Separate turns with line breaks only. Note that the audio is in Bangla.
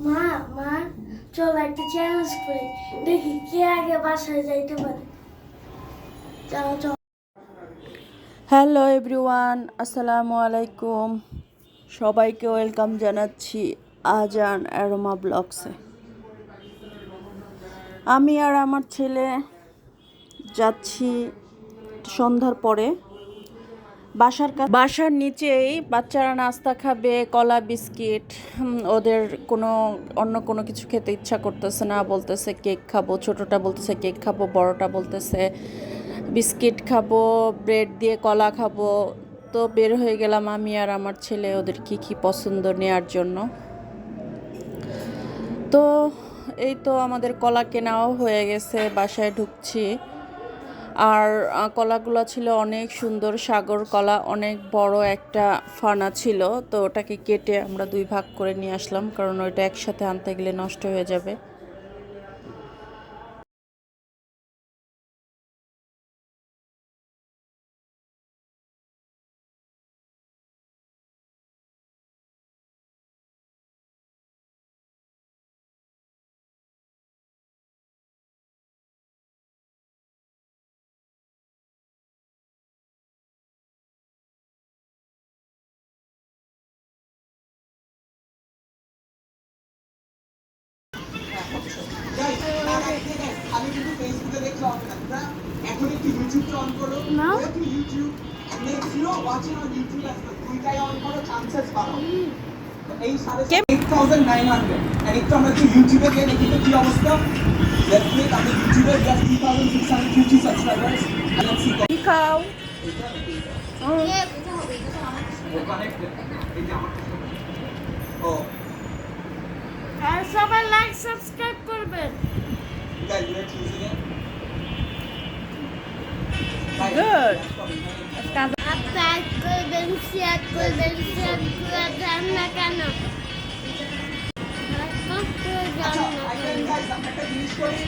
মা মা চল একটা চ্যালেঞ্জ করি, দেখি কে আগে বাসায় যাইতে পারে। চলো চল।
হ্যালো এভরিওয়ান, আসসালামু আলাইকুম। সবাইকে ওয়েলকাম জানাচ্ছি আজান অ্যারোমা ব্লগসে। আমি আর আমার ছেলে যাচ্ছি সন্ধ্যার পরে বাসার নিচেই। বাচ্চারা নাস্তা খাবে, কলা বিস্কিট। ওদের অন্য কোনো কিছু খেতে ইচ্ছা করতেছে না, বলতেছে কেক খাবো। ছোটোটা বলতেছে কেক খাবো, বড়টা বলতেছে বিস্কিট খাবো, ব্রেড দিয়ে কলা খাবো। তো বের হয়ে গেলাম আমি আর আমার ছেলে ওদের কি পছন্দ নেয়ার জন্য। তো এই তো আমাদের কলা কেনাও হয়ে গেছে, বাসায় ঢুকছি। আর কলাগুলো ছিল অনেক সুন্দর, সাগর কলা, অনেক বড় একটা ফানা ছিল। তো ওটাকে কেটে আমরা 2 ভাগ করে নিয়ে আসলাম, কারণ ওইটা একসাথে আনতে গেলে নষ্ট হয়ে যাবে।
আমি কিন্তু ফেসবুকে দেখলে হবে না। এখন একটু ইউটিউবটা অন করো, একটু YouTube net zero watching on YouTube as well. দুইটাই অন করো, চান্সেস বাড়াও। এই 8900 আর একটু আমরা একটু ইউটিউবে গিয়ে দেখি তো কি অবস্থা। লেটস ক্লিক আমি ইউটিউবে জাস্ট 2650 সাবস্ক্রাইবার্স। লেটস সি
কি খাও?
ও
আর সবাই লাইক সাবস্ক্রাইব করবেন।
guys we are choosing it.
Good.
Like করবেন, শেয়ার করবেন, শেয়ার করে দেন না কেন? লাইক করে দেন না কেন?
guys, আমরা একটা জিনিস করি।